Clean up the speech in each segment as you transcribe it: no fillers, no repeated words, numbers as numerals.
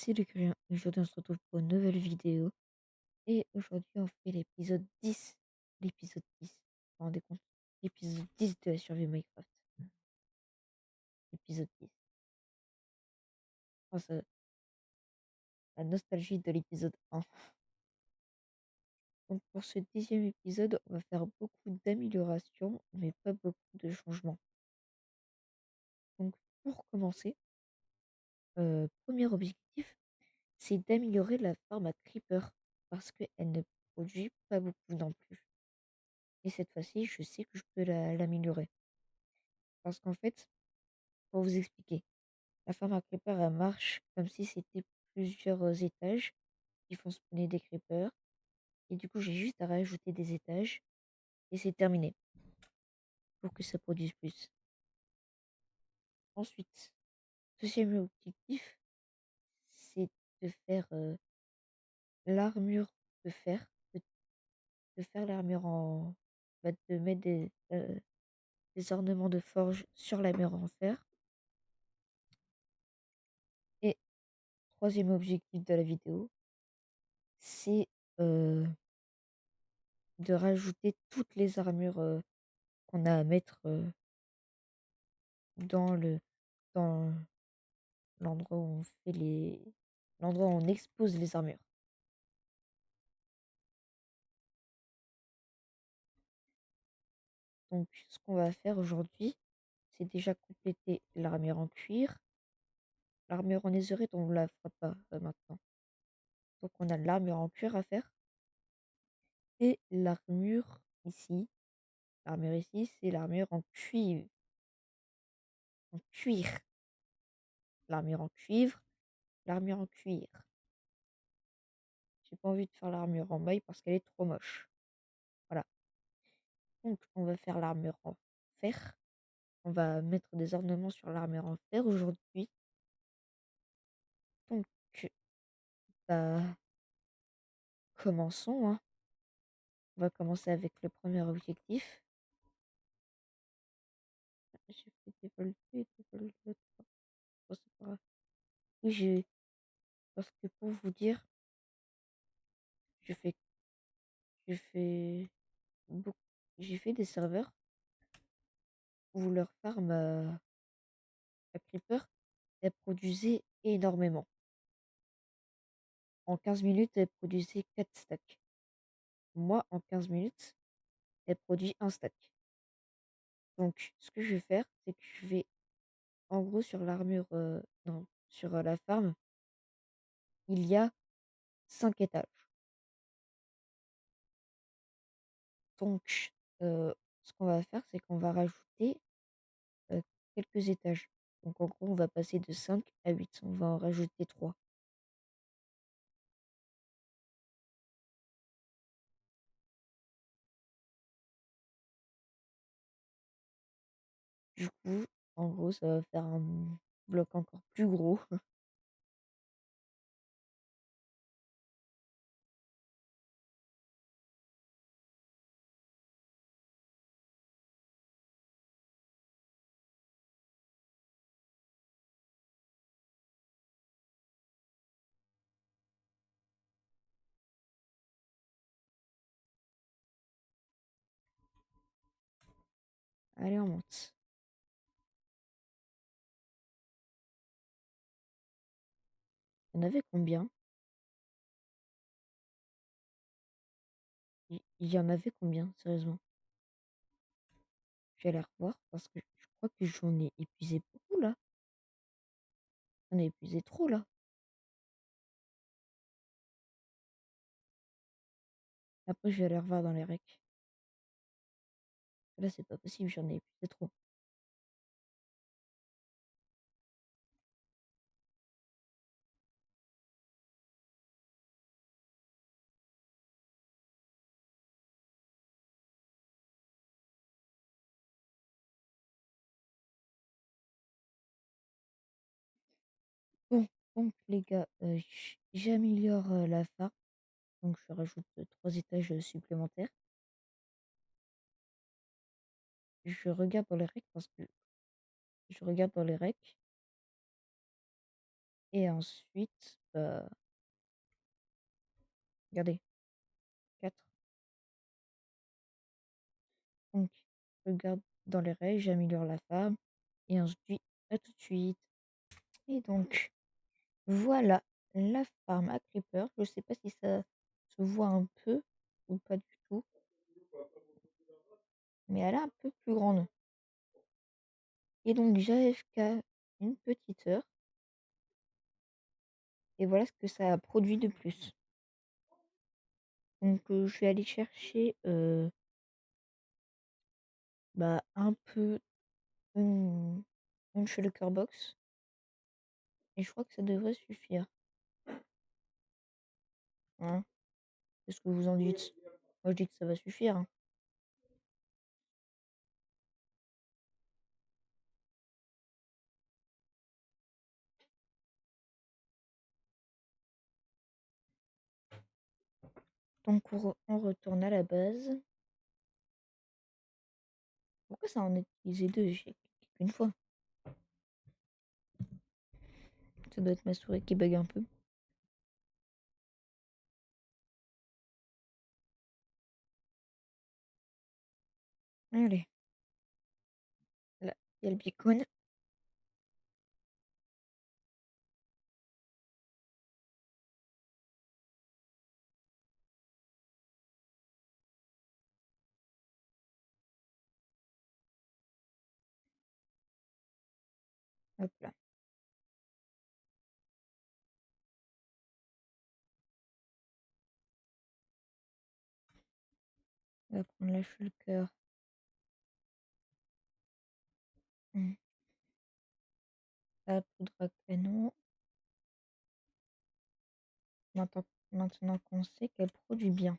c'est le Coréen. Aujourd'hui, on se retrouve pour une nouvelle vidéo. Et aujourd'hui, on fait l'épisode 10. L'épisode 10. Vous vous rendez compte? L'épisode 10 de la survie Minecraft. L'épisode 10. Oh, la nostalgie de l'épisode 1. Donc, pour ce 10e épisode, on va faire beaucoup d'améliorations, mais pas beaucoup de changements. Donc, pour commencer, premier objectif, c'est d'améliorer la farm à Creeper. Parce qu'elle ne produit pas beaucoup non plus. Et cette fois-ci, je sais que je peux l'améliorer. Parce qu'en fait, pour vous expliquer, la farm à creeper, elle marche comme si c'était plusieurs étages qui font spawner des creepers. Et du coup, j'ai juste à rajouter des étages et c'est terminé pour que ça produise plus. Ensuite, deuxième objectif, c'est de faire l'armure de fer, de faire l'armure en. De mettre des ornements de forge sur l'armure en fer. Et troisième objectif de la vidéo, c'est de rajouter toutes les armures qu'on a à mettre dans le dans l'endroit où on fait l'endroit où on expose les armures. Donc ce qu'on va faire aujourd'hui, c'est déjà compléter l'armure en cuir. L'armure en netherite, on ne la fera pas maintenant. Donc on a l'armure en cuir à faire. Et l'armure ici. L'armure ici, c'est l'armure en cuivre. En cuir. L'armure en cuivre. L'armure en cuir. J'ai pas envie de faire l'armure en maille parce qu'elle est trop moche. Voilà. Donc, on va faire l'armure en fer. On va mettre des ornements sur l'armure en fer aujourd'hui. Donc, bah, commençons, hein. On va commencer avec le premier objectif. J'ai fait des vols 2 et des vols 2. Bon, c'est pas grave. Oui, parce que pour vous dire, je fais, je fais beaucoup, j'ai fait des serveurs où leur farm à Creeper, elle produisait énormément. En 15 minutes, elle produisait 4 stacks. Moi, en 15 minutes, elle produit un stack. Donc, ce que je vais faire, c'est que je vais, en gros, sur l'armure, non, sur la farm, il y a 5 étages. Donc, ce qu'on va faire, c'est qu'on va rajouter euh, quelques étages. Donc, en gros, on va passer de 5 à 8. On va en rajouter 3. Du coup, en gros, ça va faire un bloc encore plus gros. Allez, on monte. On avait combien? Il y en avait combien, sérieusement? Je vais aller revoir parce que je crois que j'en ai épuisé beaucoup là. J'en ai épuisé trop là. Après, je vais aller revoir dans les recs. Là, c'est pas possible, j'en ai épuisé trop. Bon, donc les gars, j'améliore la farm. Donc je rajoute 3 étages supplémentaires. Je regarde dans les recs parce que je regarde dans les recs. Et ensuite, bah, regardez, 4. Donc je garde dans les règles, j'améliore la femme et on se dit à tout de suite. Et donc voilà la farm à creeper. Je sais pas si ça se voit un peu ou pas du tout, mais elle est un peu plus grande. Et donc j'ai AFK une petite heure et voilà ce que ça a produit de plus. Donc je vais aller chercher bah, un peu une, une shulker box et je crois que ça devrait suffire. Hein. Qu'est-ce que vous en dites? Moi je dis que ça va suffire. Hein. Donc on retourne à la base. Pourquoi ça en a utilisé deux? J'ai cliqué qu'une fois. Ça doit être ma souris qui bug un peu. Allez, là, il y a le beacon. Hop là. On va prendre la shulker. La poudre à canon. Maintenant qu'on sait qu'elle produit bien.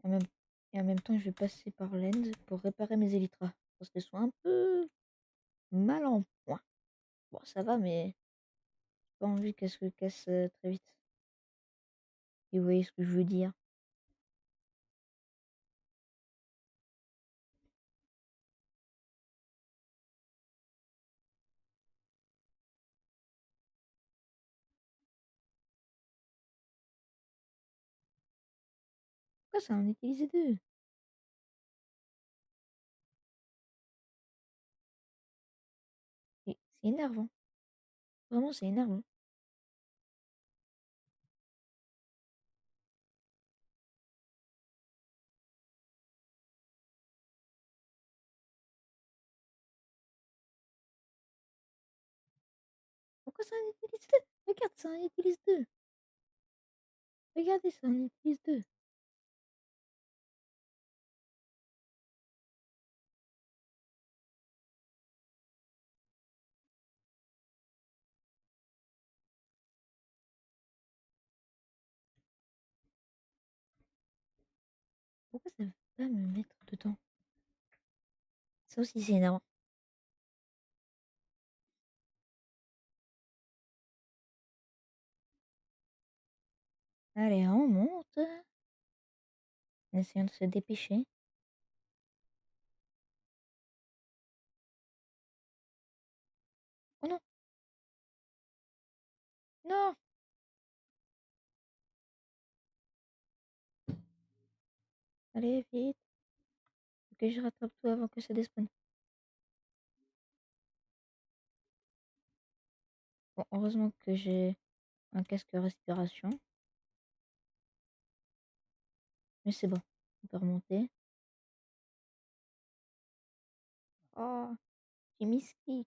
En même, et en même temps, je vais passer par l'end pour réparer mes élytras. Parce qu'elles sont un peu mal en point. Bon, ça va, mais j'ai pas envie qu'elles se cassent très vite. Et vous voyez ce que je veux dire. Pourquoi ça en utilise deux? C'est énervant. Vraiment, c'est énervant. Pourquoi ça en utilise deux? Regarde, ça en utilise deux. Regardez, ça en utilise deux. Pourquoi ça veut pas me mettre dedans? Ça aussi, c'est énervant. Allez, on monte. En essayant de se dépêcher. Oh non! Non! Allez, vite. Faut que je rattrape tout avant que ça despawn. Bon, heureusement que j'ai un casque respiration. Mais c'est bon. On peut remonter. Oh, j'ai mis skick.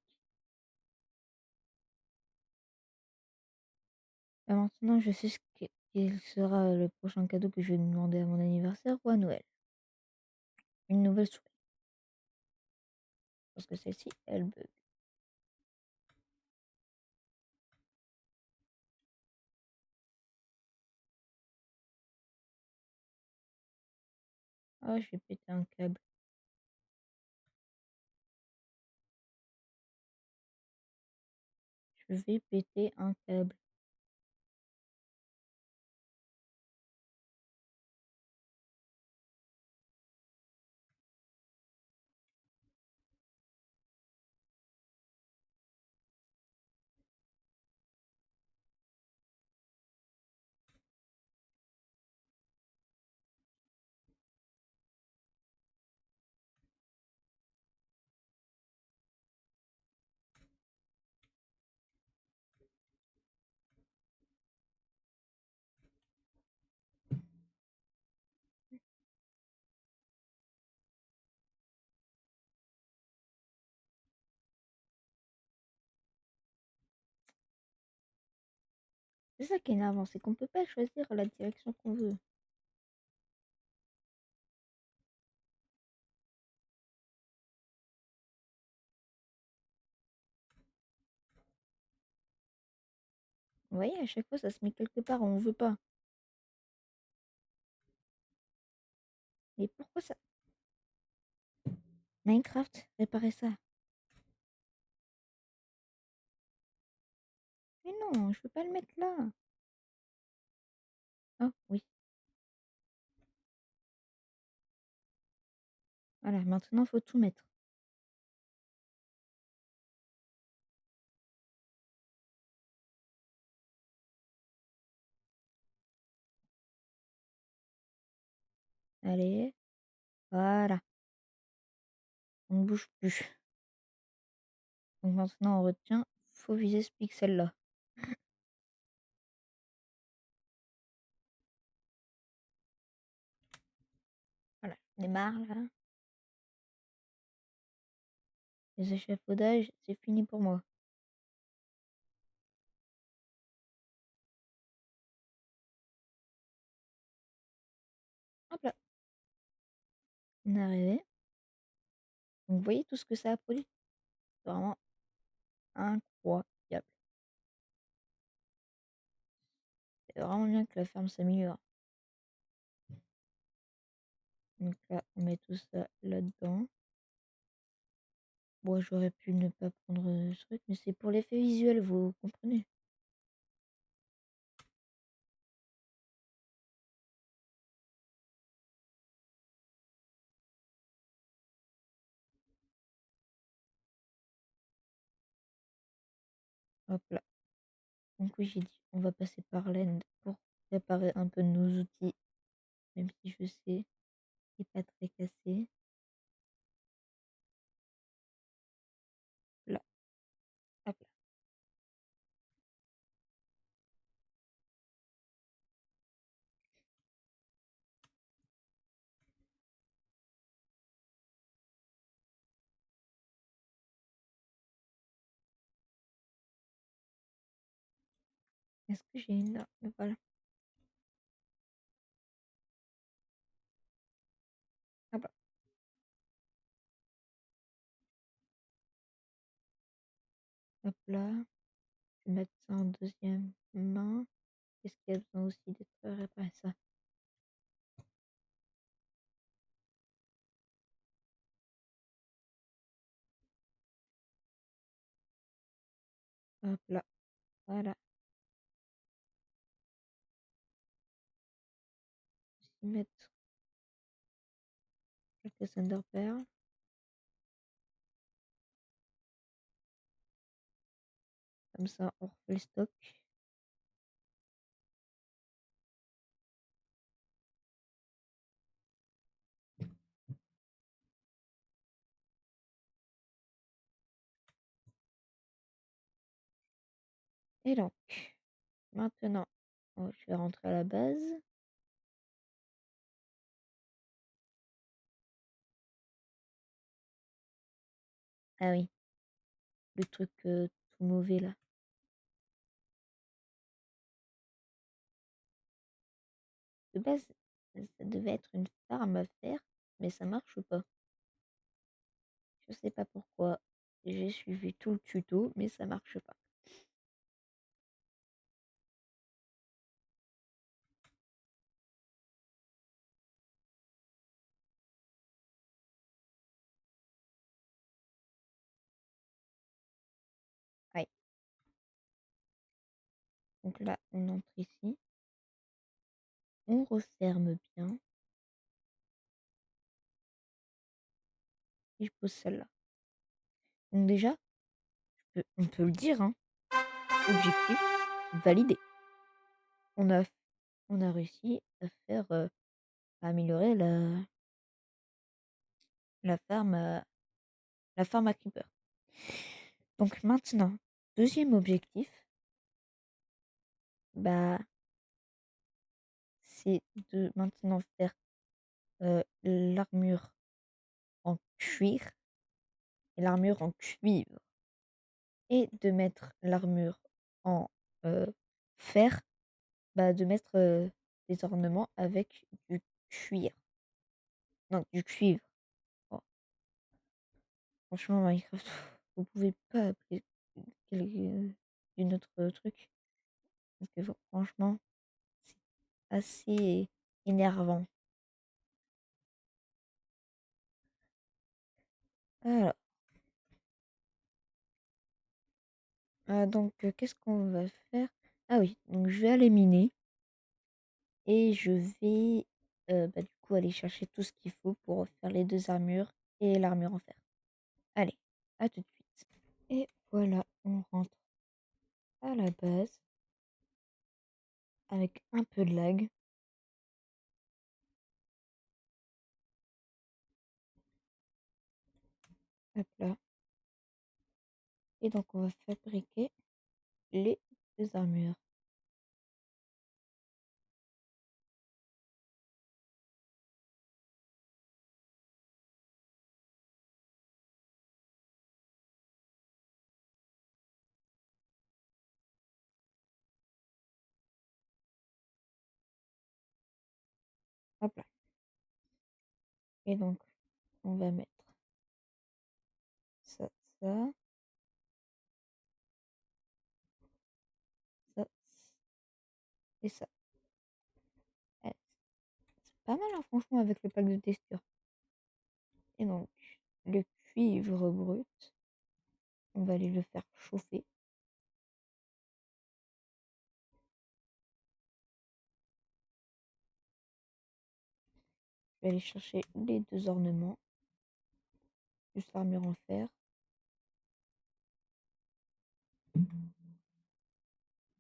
Maintenant, je sais quel sera le prochain cadeau que je vais demander à mon anniversaire ou à Noël. Une nouvelle souris. Parce que celle-ci, elle bug. Ah, je vais péter un câble. Je vais péter un câble. C'est ça qui est énervant, c'est qu'on peut pas choisir la direction qu'on veut. Vous voyez, à chaque fois, ça se met quelque part où on veut pas. Mais pourquoi ça? Minecraft, réparer ça. Mais non, je veux pas le mettre là. Ah oui, voilà, maintenant faut tout mettre. Allez, voilà, on ne bouge plus. Donc maintenant on retient, faut viser ce pixel-là. Voilà, j'en ai marre là. Les échafaudages, c'est fini pour moi. Hop là, on est arrivé. Donc vous voyez tout ce que ça a produit? C'est vraiment incroyable. C'est vraiment bien que la ferme s'améliore. Donc là, on met tout ça là-dedans. Bon, j'aurais pu ne pas prendre ce truc, mais c'est pour l'effet visuel, vous comprenez? Hop là. Donc oui, j'ai dit, on va passer par l'end pour préparer un peu nos outils, même si je sais, c'est pas très cassé. Là, hop là, est-ce que j'ai une là? Voilà, hop là, hop là. Je vais mettre ça en deuxième main. Qu'est-ce qu'il y a besoin aussi d'être réparé ça? Hop là, voilà. Aussi mettre quelques Enderpearls. Comme ça, on refait le stock. Et donc, maintenant, je vais rentrer à la base. Ah oui, le truc tout mauvais là. De base, ça devait être une farm à faire, mais ça marche pas. Je sais pas pourquoi. J'ai suivi tout le tuto, mais ça marche pas. Ouais. Donc là, on entre ici. On referme bien. Et je pose celle-là. Donc déjà, on peut le dire, hein. Objectif validé. On a, on a réussi à faire à améliorer la ferme la ferme à creeper. Donc maintenant, deuxième objectif, bah c'est de maintenant faire l'armure en cuir et l'armure en cuivre et de mettre l'armure en fer de mettre, des ornements avec du cuir. Non, du cuivre. Oh, franchement Minecraft, vous pouvez pas appeler d'une autre truc, parce que franchement, c'est assez énervant. Alors, donc qu'est-ce qu'on va faire? Ah oui, donc je vais aller miner et je vais, du coup aller chercher tout ce qu'il faut pour faire les 2 armures et l'armure en fer. Allez, à tout de suite. Et voilà, on rentre à la base avec un peu de lag. Hop là. Et donc on va fabriquer les 2 armures. Hop là. Et donc on va mettre ça, ça, ça et ça. Ouais, c'est pas mal, hein, franchement, avec le pack de texture. Et donc le cuivre brut, on va aller le faire chauffer. Je vais aller chercher les 2 ornements, plus l'armure en fer.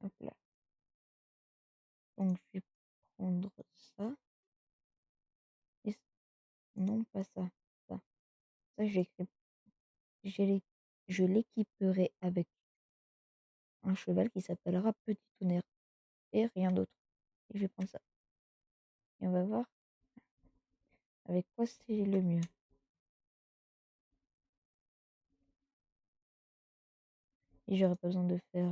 Hop là. Donc je vais prendre ça et non pas ça, ça. Ça je l'équiperai avec un cheval qui s'appellera Petit Tonnerre et rien d'autre. Et je vais prendre ça. Et on va voir avec quoi c'est le mieux. Et j'aurai pas besoin de faire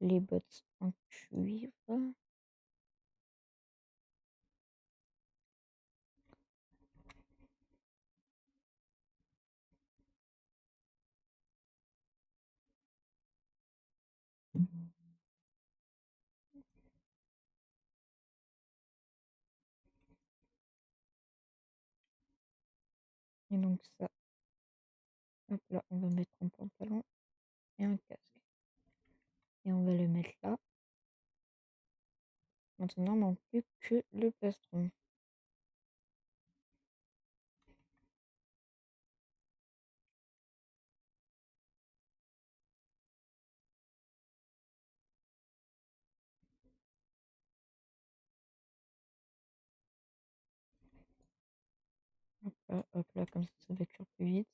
les bottes en cuivre. Et donc ça, hop là, on va mettre un pantalon et un casque. Et on va le mettre là. Maintenant, il manque plus que le plastron. Hop là, comme ça va cuire plus vite.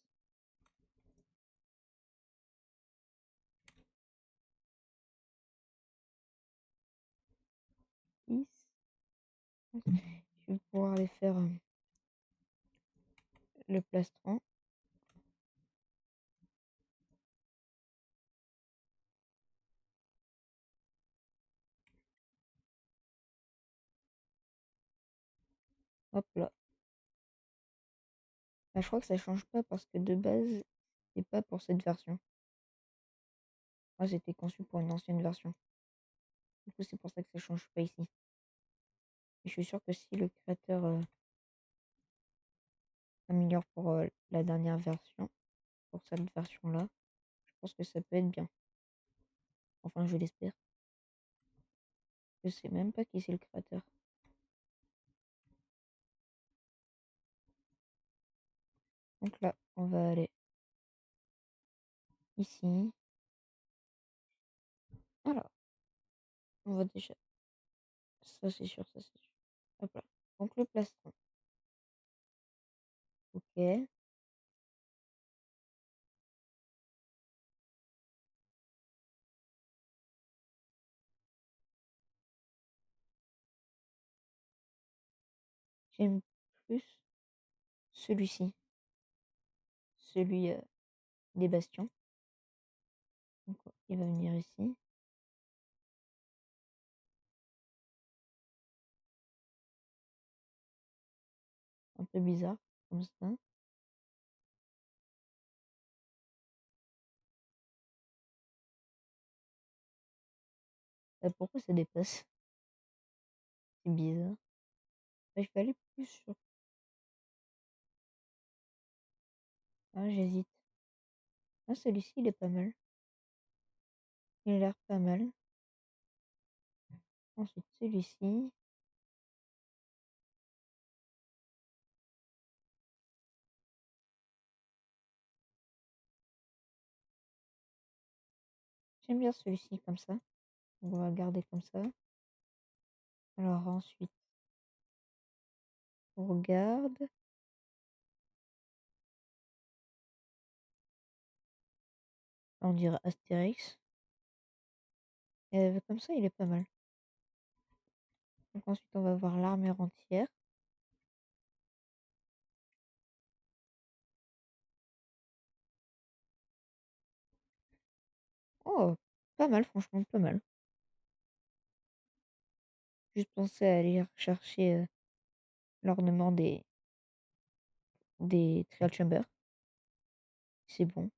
Is. Je vais pouvoir aller faire le plastron. Hop là. Bah, je crois que ça change pas parce que de base, c'est pas pour cette version. Moi, c'était conçu pour une ancienne version. Du coup, c'est pour ça que ça change pas ici. Et je suis sûr que si le créateur améliore pour la dernière version, pour cette version-là, je pense que ça peut être bien. Enfin, je l'espère. Je sais même pas qui c'est le créateur. Donc là, on va aller ici. Alors, on va déjà. Ça, c'est sûr, ça, c'est sûr. Hop là. Donc le plastron. Ok. J'aime plus celui-ci. Celui des bastions. Donc, il va venir ici. un peu bizarre comme ça. Pourquoi ça dépasse? C'est bizarre. Bah, je vais aller plus sur j'hésite. Ah celui-ci il est pas mal. Il a l'air pas mal. Ensuite celui-ci. J'aime bien celui-ci comme ça. On va garder comme ça. Alors ensuite, on regarde. On dirait Astérix. Et comme ça, il est pas mal. Donc ensuite, on va voir l'armure entière. Oh, pas mal, franchement, pas mal. Juste penser à aller rechercher l'ornement des Trial Chamber. C'est bon.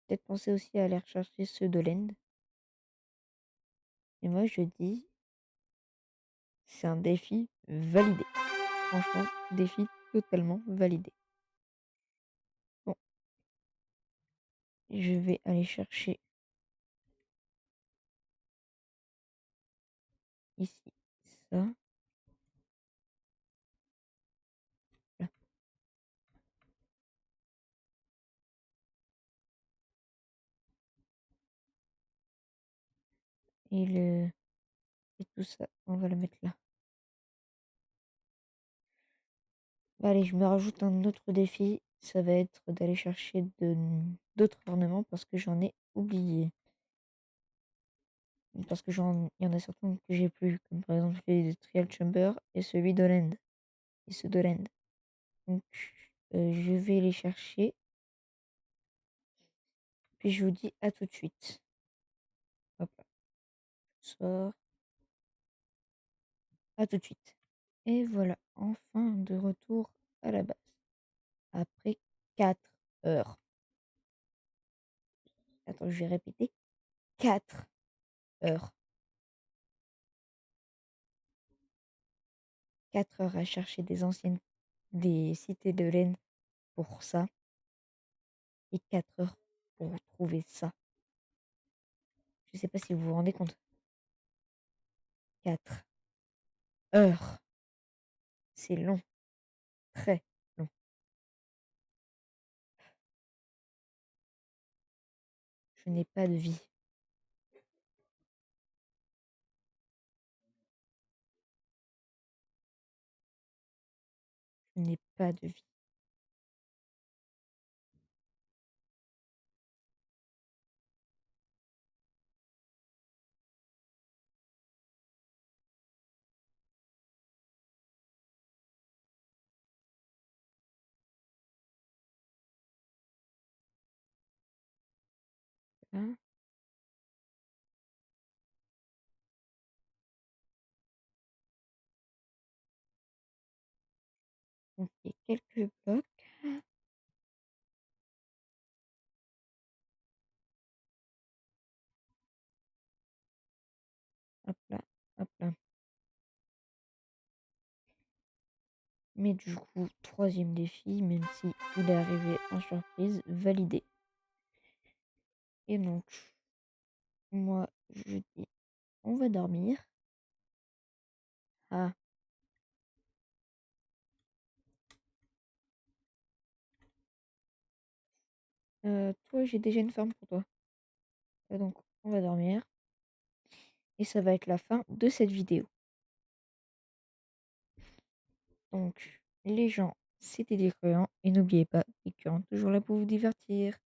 Peut-être penser aussi à aller rechercher ceux de l'End. Et moi, je dis, c'est un défi validé. Franchement, défi totalement validé. Bon, je vais aller chercher ici ça. Là. Et tout ça, on va le mettre là. Allez, je me rajoute un autre défi. Ça va être d'aller chercher d'autres ornements parce que j'en ai oublié. Parce que il y en a certains que j'ai plus, comme par exemple les Trial Chamber et celui d'Holland. Et ceux d'Holland. Donc, je vais les chercher. Puis je vous dis à tout de suite. Hop là. Je sors. À tout de suite. Et voilà, enfin de retour à la base. Après 4 heures. Attends, je vais répéter. 4 heures. 4 heures à chercher des cités de laine pour ça. Et 4 heures pour trouver ça. Je sais pas si vous vous rendez compte. 4 heures. C'est long. Très long. Je n'ai pas de vie. Je n'ai pas de vie. Hein. Donc il y a quelques blocs. Hop là. Hop là. Mais du coup, troisième défi, même si il est arrivé en surprise, validé. Et donc, moi, je dis, on va dormir. Ah, toi, j'ai déjà une ferme pour toi. Donc, on va dormir. Et ça va être la fin de cette vidéo. Donc, les gens, c'était des créants. Et n'oubliez pas, les créants toujours là pour vous divertir.